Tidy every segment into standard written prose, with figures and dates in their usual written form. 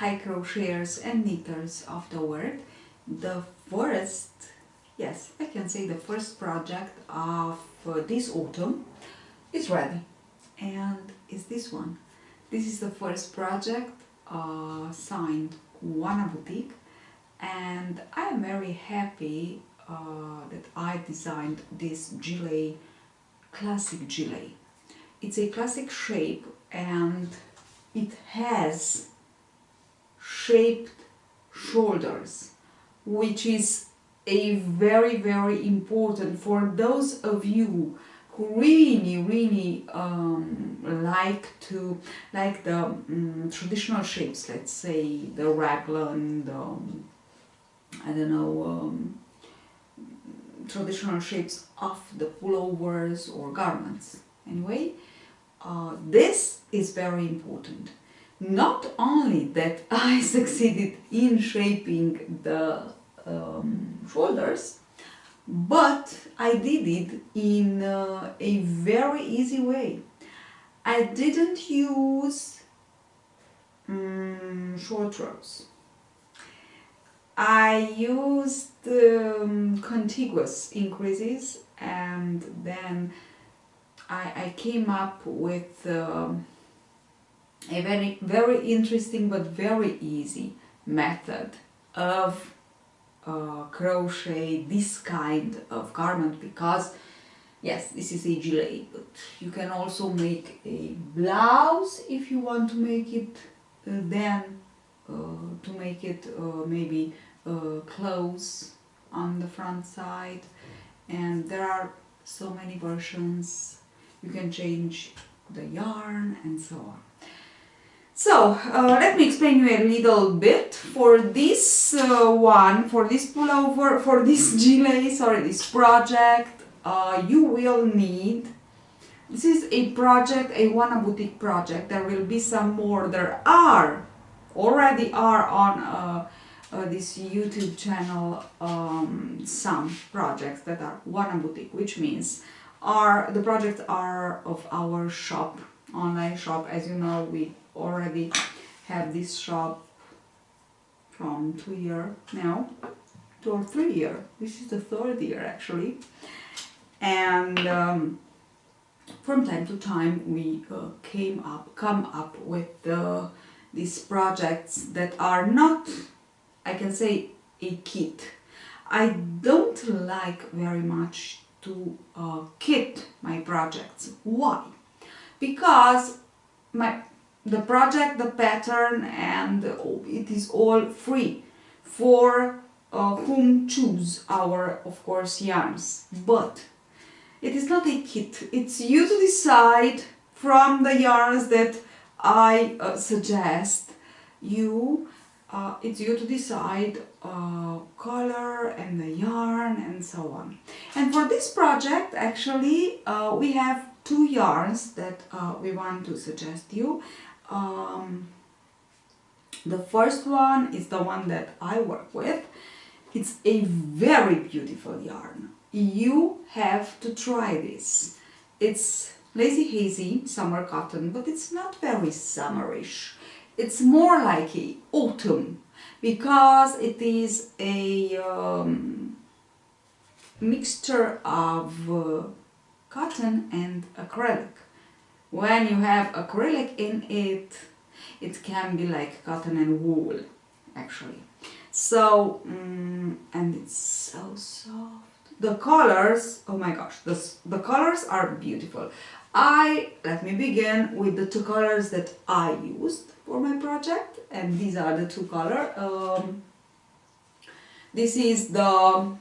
Hi crocheters and knitters of the world. The first, yes, I can say the first project of this autumn is ready, and it's this one. This is the first project signed oanaboutique, and I am very happy that I designed this gilet, classic gilet. It's a classic shape and it has shaped shoulders, which is a very important for those of you who really like the traditional shapes. Let's say the raglan, the I don't know, traditional shapes of the pullovers or garments. Anyway, this is very important. Not only that I succeeded in shaping the shoulders, but I did it in a very easy way. I didn't use short rows. I used contiguous increases, and then I came up with a very interesting but very easy method of crochet this kind of garment, because yes, this is a gilet, but you can also make a blouse if you want to make it maybe clothes on the front side, and there are so many versions. You can change the yarn and so on. So let me explain you a little bit. For this for this pullover, for this gilet, sorry, this project, you will need, this is a project, a oanaboutique project. There will be some more. There already are on this YouTube channel some projects that are oanaboutique, which means the projects are of our shop, online shop. As you know, we already have this shop from 2 years now, 2 or 3 years. This is the 3rd year actually, and from time to time we come up with these projects that are not, I can say, a kit. I don't like very much to kit my projects. Why? Because the project, the pattern, and it is all free for whom choose our, of course, yarns. But it is not a kit. It's you to decide from the yarns that I suggest you. It's you to decide color and the yarn and so on. And for this project, actually, we have 2 yarns that we want to suggest you. The first one is the one that I work with. It's a very beautiful yarn. You have to try this. It's lazy hazy summer cotton, but it's not very summerish. It's more like a autumn, because it is a mixture of cotton and acrylic. When you have acrylic in it, it can be like cotton and wool actually. So and it's so soft. The colors, oh my gosh, the colors are beautiful. Let me begin with the 2 colors that I used for my project, and these are the 2 colors. This is the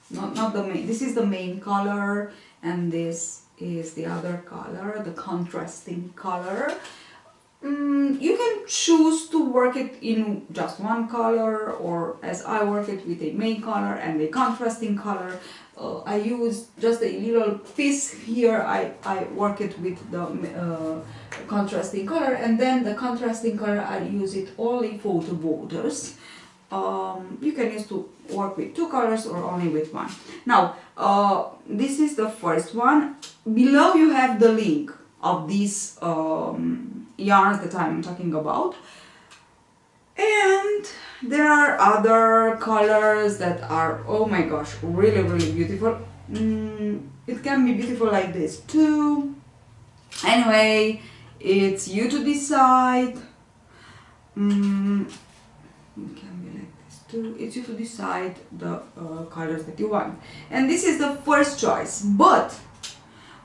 not the main. This is the main color, and this is the other color, the contrasting color. You can choose to work it in just one color, or as I work it with a main color and a contrasting color. I use just a little piece here. I work it with the contrasting color, and then the contrasting color I use it only for the borders. You can use to work with 2 colors or only with 1. Now, this is the first one. Below you have the link of these yarns that I'm talking about. And there are other colors that are, oh my gosh, really, really beautiful. It can be beautiful like this too. Anyway, it's you to decide. It can be like this too. It's you to decide the colors that you want. And this is the first choice. But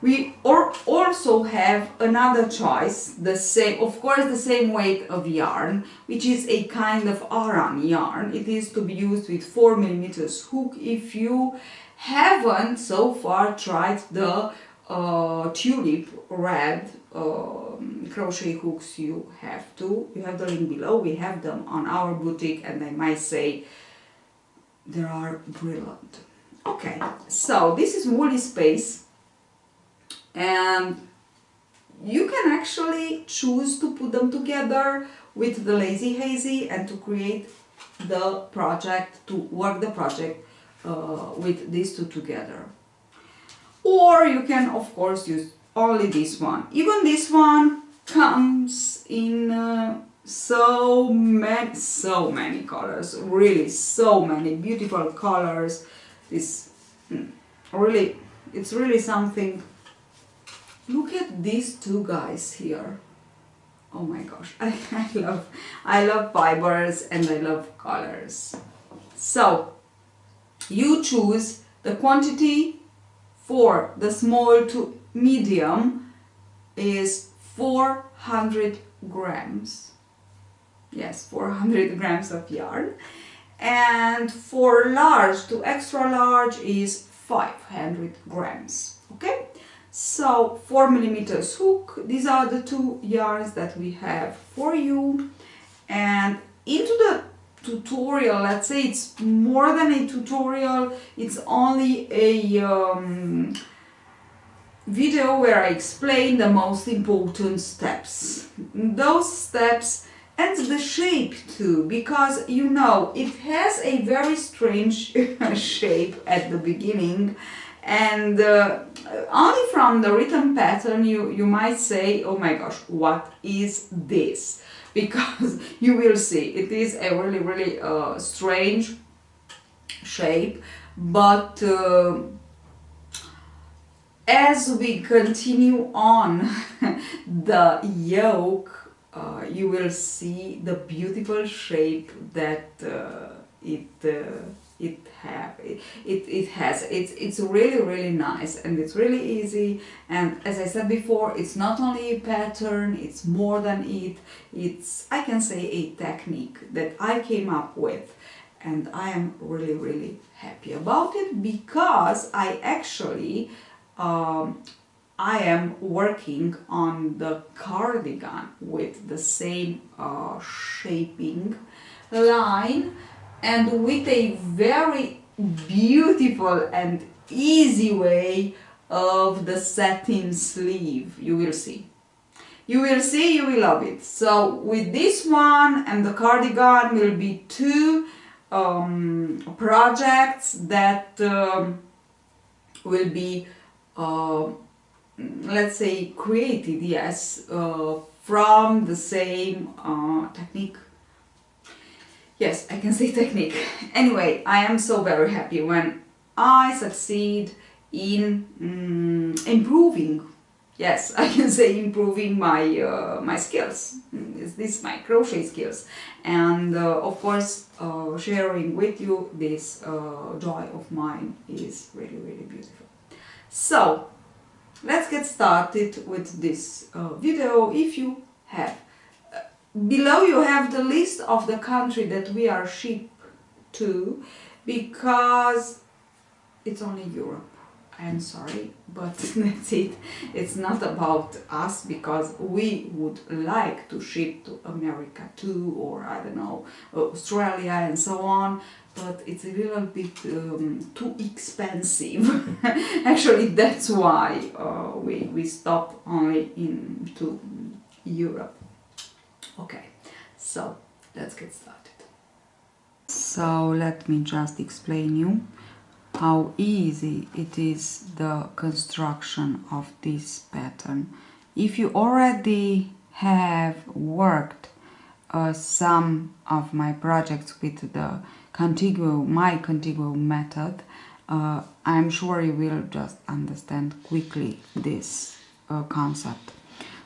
we also have another choice, the same, of course, the same weight of yarn, which is a kind of Aran yarn. It is to be used with 4mm hook. If you haven't so far tried the tulip red crochet hooks, you have to. You have the link below. We have them on our boutique, and I might say they are brilliant. Okay, so this is Woolly Space, and you can actually choose to put them together with the Lazy Hazy and to create the project, to work the project with these two together. Or you can, of course, use only this one. Even this one comes in so many colors, really so many beautiful colors. This really, it's really something. Look at these two guys here. Oh my gosh, I love fibers and I love colors. So you choose the quantity. For the small to medium is 400 grams. Yes, 400 grams of yarn. And for large to extra large is 500 grams. Okay, so 4mm hook. These are the two yarns that we have for you. And into the tutorial, let's say it's more than a tutorial, it's only a video where I explain the most important steps. Those steps and the shape too, because you know it has a very strange shape at the beginning, and only from the written pattern you might say, oh my gosh, what is this? Because you will see it is a really strange shape, but as we continue on the yoke, you will see the beautiful shape that it has. It's really nice, and it's really easy. And as I said before, it's not only a pattern, it's more than it. It's, I can say, a technique that I came up with, and I am really happy about it, because I actually I am working on the cardigan with the same shaping line, and with a very beautiful and easy way of the satin sleeve. You will see. You will see, you will love it. So with this one and the cardigan will be two projects that will be, let's say, created, yes, from the same technique. Yes, I can say technique. Anyway, I am so very happy when I succeed in improving. Yes, I can say improving my my skills. Is this my crochet skills? And of course, sharing with you this joy of mine is really beautiful. So let's get started with this video. If you have below, you have the list of the country that we are shipped to, because it's only Europe. I am sorry, but that's it. It's not about us, because we would like to ship to America too, or I don't know, Australia and so on, but it's a little bit too expensive. Actually, that's why we stop only into Europe. Okay, so let's get started. So let me just explain you how easy it is, the construction of this pattern. If you already have worked some of my projects with the my contiguo method, I'm sure you will just understand quickly this concept.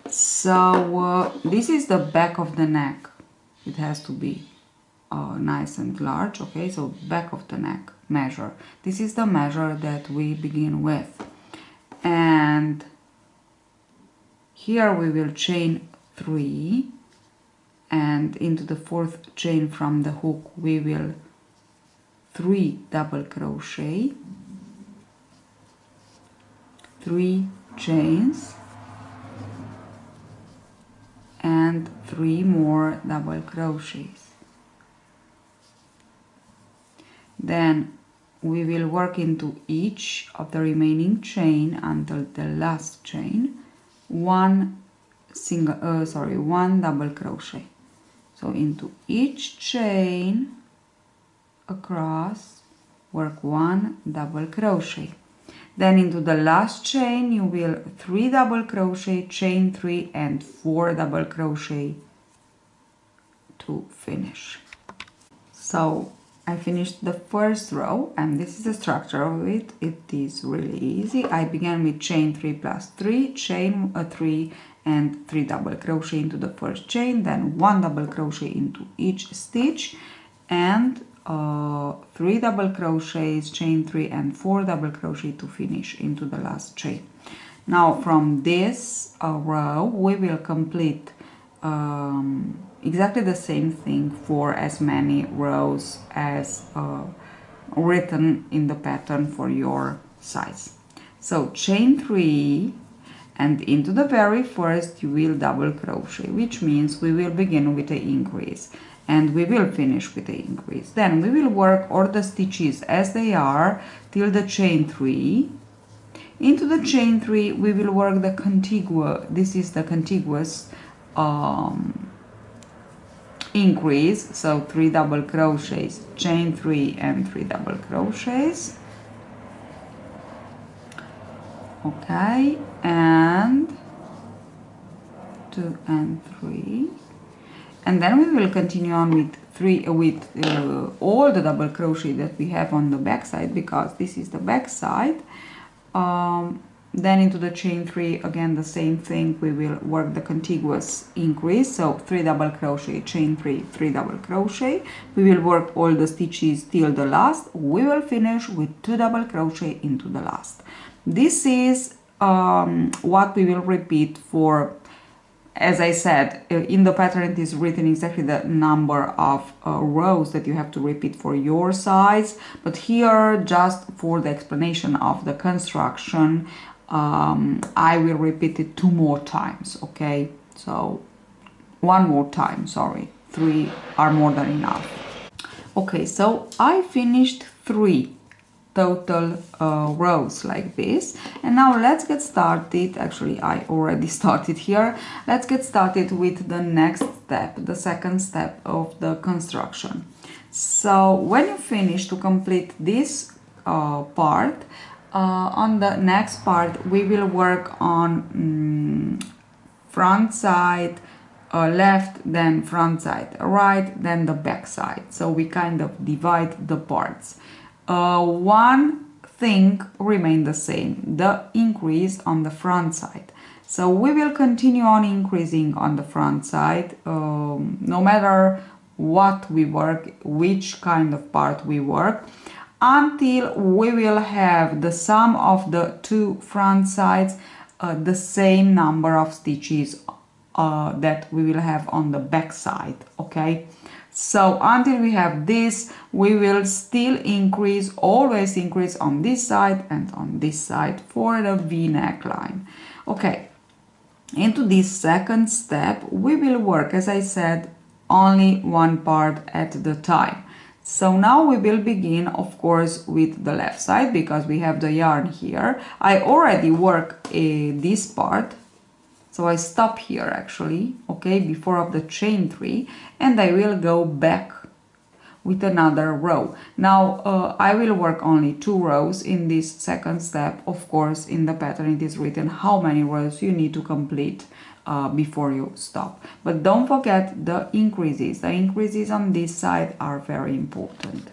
So this is the back of the neck. It has to be nice and large, okay? So back of the neck measure. This is the measure that we begin with. And here we will chain 3, and into the 4th chain from the hook we will 3 double crochet, 3 chains, and 3 more double crochets. Then we will work into each of the remaining chain until the last chain, one double crochet. So into each chain across, work 1 double crochet. Then into the last chain you will 3 double crochet, chain 3 and 4 double crochet to finish. So I finished the first row, and this is the structure of it. It is really easy. I began with chain 3 plus 3, chain 3 and 3 double crochet into the first chain, then 1 double crochet into each stitch, and 3 double crochets, chain 3 and 4 double crochet to finish into the last chain. Now from this row we will complete exactly the same thing for as many rows as written in the pattern for your size. So chain 3, and into the very first you will double crochet, which means we will begin with an increase and we will finish with an increase. Then we will work all the stitches as they are till the chain 3. Into the chain 3 we will work the contiguous, this is the contiguous increase, so 3 double crochets, chain 3 and 3 double crochets. Okay, and 2 and 3, and then we will continue on with all the double crochet that we have on the back side, because this is the back side. Then into the chain 3 again the same thing, we will work the contiguous increase, so 3 double crochet, chain 3, 3 double crochet. We will work all the stitches till the last. We will finish with 2 double crochet into the last. This is what we will repeat for, as I said, in the pattern it is written exactly the number of rows that you have to repeat for your size, but here, just for the explanation of the construction, I will repeat it 2 more times, okay? So 1 more time, sorry, 3 are more than enough. Okay, so I finished 3 total rows like this, and now let's get started. Actually, I already started here. Let's get started with the next step, the second step of the construction. So when you finish to complete this part, on the next part we will work on front side left, then front side right, then the back side. So we kind of divide the parts. One thing remain the same, the increase on the front side. So we will continue on increasing on the front side, no matter what we work, which kind of part we work, until we will have the sum of the 2 front sides, the same number of stitches that we will have on the back side, okay? So until we have this, we will still increase, always increase on this side and on this side for the V neckline. Okay, into this second step we will work, as I said, only one part at the time. So now we will begin, of course, with the left side, because we have the yarn here. I already work this part, so I stop here actually, okay, before of the chain 3, and I will go back with another row. Now I will work only 2 rows in this second step. Of course, in the pattern it is written how many rows you need to complete before you stop. But don't forget the increases. The increases on this side are very important.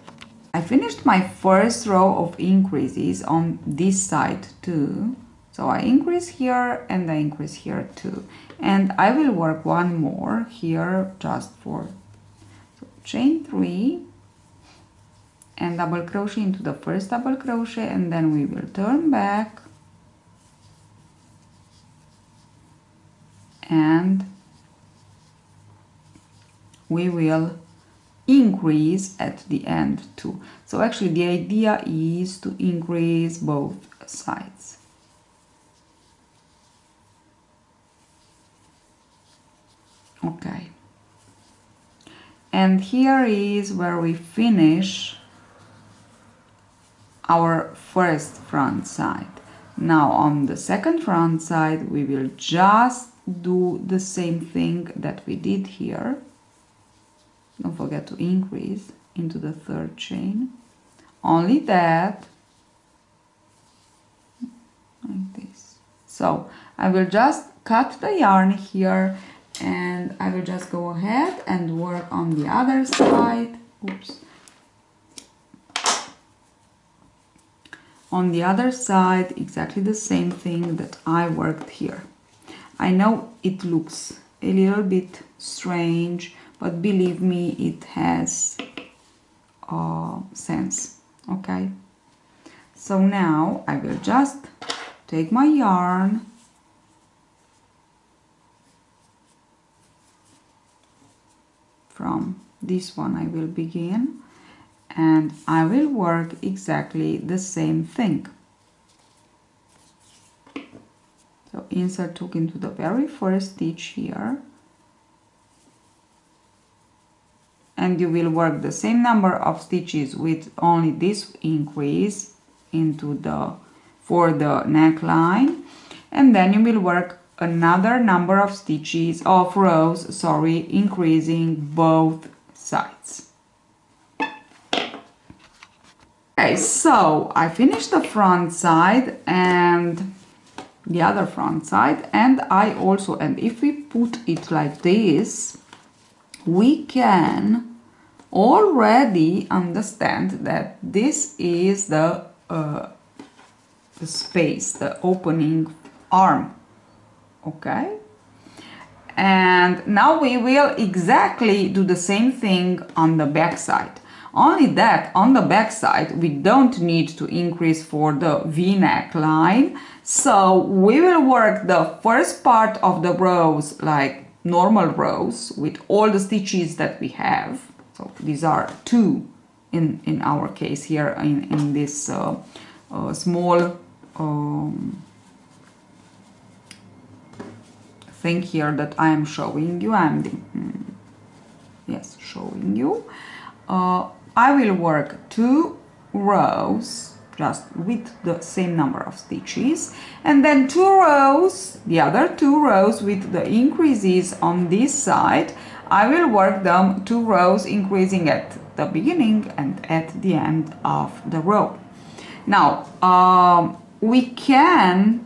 I finished my first row of increases on this side too. So I increase here and I increase here too. And I will work one more here just for chain 3 and double crochet into the first double crochet, and then we will turn back and we will increase at the end too. So actually the idea is to increase both sides. Okay. And here is where we finish our first front side. Now on the second front side we will just do the same thing that we did here. Don't forget to increase into the third chain. Only that, like this. So I will just cut the yarn here and I will just go ahead and work on the other side. Oops. On the other side, exactly the same thing that I worked here. I know it looks a little bit strange, but believe me, it has sense. Okay. So now I will just take my yarn from this one. I will begin and I will work exactly the same thing. So insert hook into the very first stitch here, and you will work the same number of stitches with only this increase into the for the neckline, and then you will work another number of stitches of rows, sorry, increasing both sides. Okay, so I finished the front side and the other front side, and I also, and if we put it like this, we can already understand that this is the space, the opening arm. Okay, and now we will exactly do the same thing on the back side. Only that on the back side we don't need to increase for the V-neck line, so we will work the first part of the rows like normal rows with all the stitches that we have. So these are 2 in our case here in this small thing here that I am showing you. Yes, showing you. I will work 2 rows just with the same number of stitches, and then 2 rows, the other 2 rows with the increases on this side. I will work them 2 rows increasing at the beginning and at the end of the row. Now we can,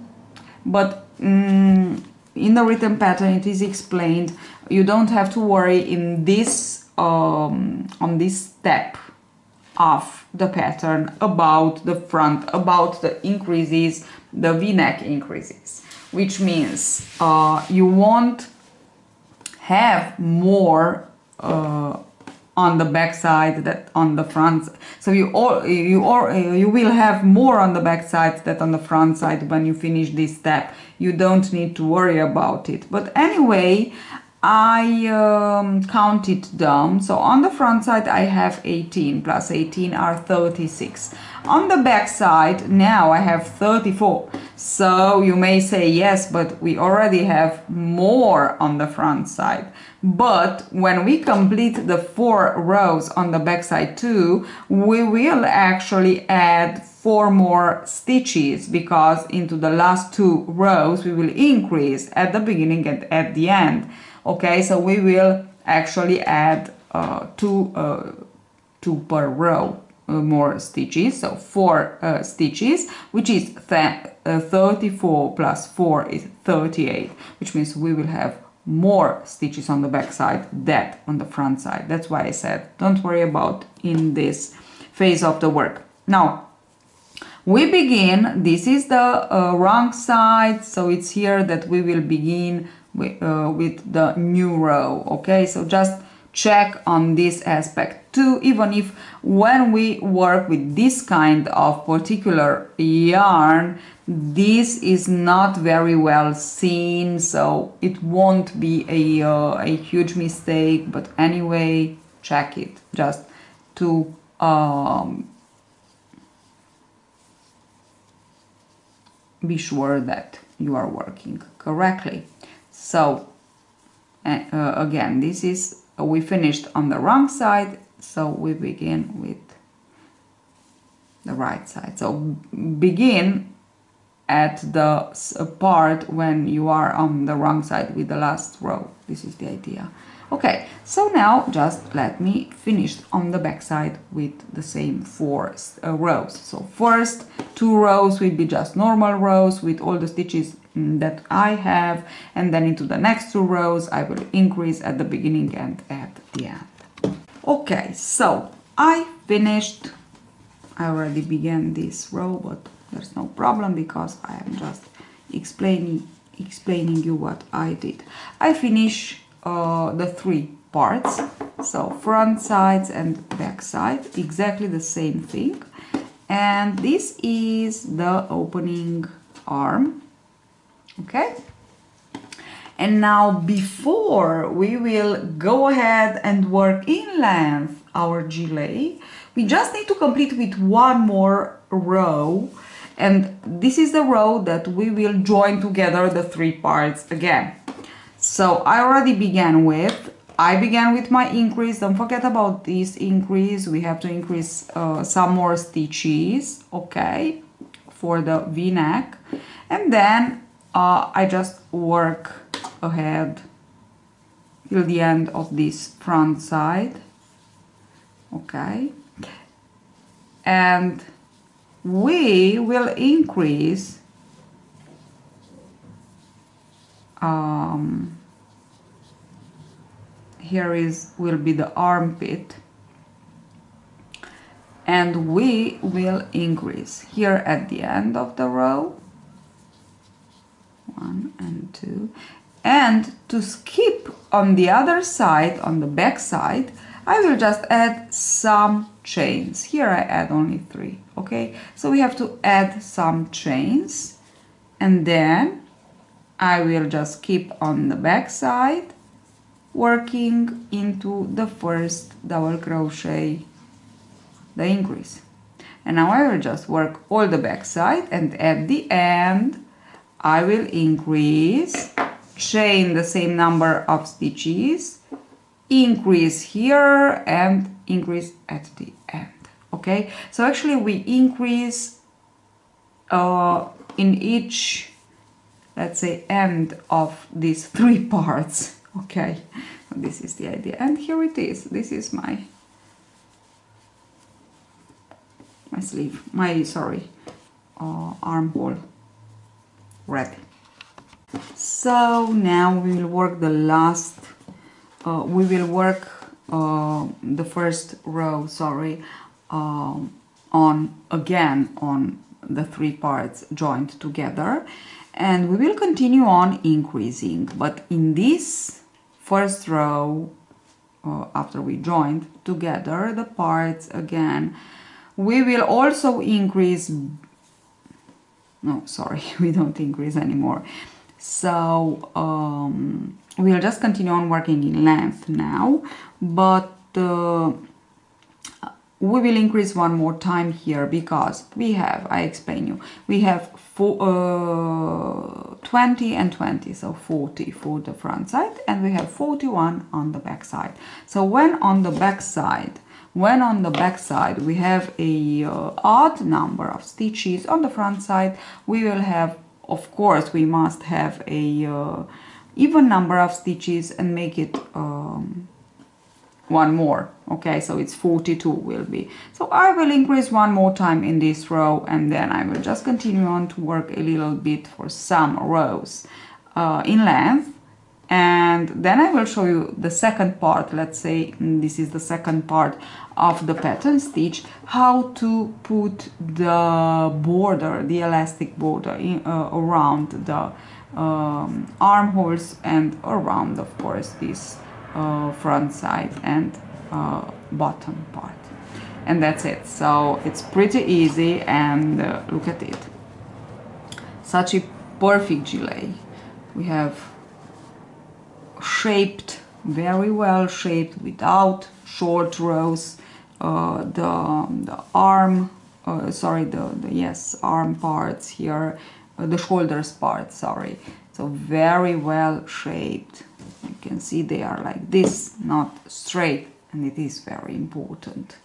but in the written pattern it is explained, you don't have to worry in this on this step of the pattern about the front, about the increases, the V-neck increases, which means you won't have more on the back side that on the front. So you will have more on the back side than on the front side when you finish this step. You don't need to worry about it. But anyway, I counted them. So on the front side I have 18 plus 18 are 36. On the back side now I have 34. So you may say, yes, but we already have more on the front side. But when we complete the 4 rows on the back side too, we will actually add 4 more stitches, because into the last 2 rows we will increase at the beginning and at the end. Okay, so we will actually add 2 2 per row more stitches, so 4 stitches, which is 34 plus 4 is 38, which means we will have more stitches on the back side than on the front side. That's why I said don't worry about in this phase of the work. Now we begin, this is the wrong side, so it's here that we will begin with the new row. Okay, so just check on this aspect too, even if when we work with this kind of particular yarn, this is not very well seen, so it won't be a huge mistake, but anyway, check it just to be sure that you are working correctly. So again, this is we finished on the wrong side, so we begin with the right side. So begin at the part when you are on the wrong side with the last row. This is the idea. Okay, so now just let me finish on the back side with the same 4 rows. So first 2 rows will be just normal rows with all the stitches that I have, and then into the next 2 rows I will increase at the beginning and at the end. Okay, so I finished. I already began this row, but there's no problem because I am just explaining you what I did. I finish the 3 parts, so front sides and back side, exactly the same thing, and this is the opening arm. Okay, and now before we will go ahead and work in length our gilet, we just need to complete with 1 more row, and this is the row that we will join together the 3 parts again. So I already began with my increase. Don't forget about this increase. We have to increase some more stitches, okay, for the V-neck, and then I just work ahead till the end of this front side, okay, and we will increase here will be the armpit, and we will increase here at the end of the row 1 and 2, and to skip on the other side, on the back side, I will just add some chains. Here I add only 3, okay, so we have to add some chains, and then I will just keep on the back side working into the first double crochet, the increase, and now I will just work all the back side, and at the end I will increase, chain the same number of stitches, increase here and increase at the end. Okay, so actually we increase in each, let's say, end of these 3 parts. Okay, this is the idea, and here it is. This is my sleeve, armhole ready. So now we will work the last, we will work the first row, on the 3 parts joined together, and we will continue on increasing, but in this first row, after we joined together the parts again, we will also increase, no, sorry, we don't increase anymore. So we'll just continue on working in length now, but we will increase 1 more time here because we have, I explain you, we have 20 and 20, so 40 for the front side, and we have 41 on the back side. So when on the back side we have a odd number of stitches, on the front side we will have, of course we must have a even number of stitches and make it one more. Okay, so it's 42 will be. So I will increase one more time in this row, and then I will just continue on to work a little bit for some rows in length, and then I will show you the second part. Let's say this is the second part of the pattern stitch, how to put the border, the elastic border in, around the armholes and around, of course, this front side and bottom part. And that's it. So it's pretty easy, and look at it, such a perfect gilet. We have shaped, very well shaped, without short rows. The arm, sorry, yes, arm parts here, the shoulders part, sorry. So very well shaped. You can see they are like this, not straight, and it is very important.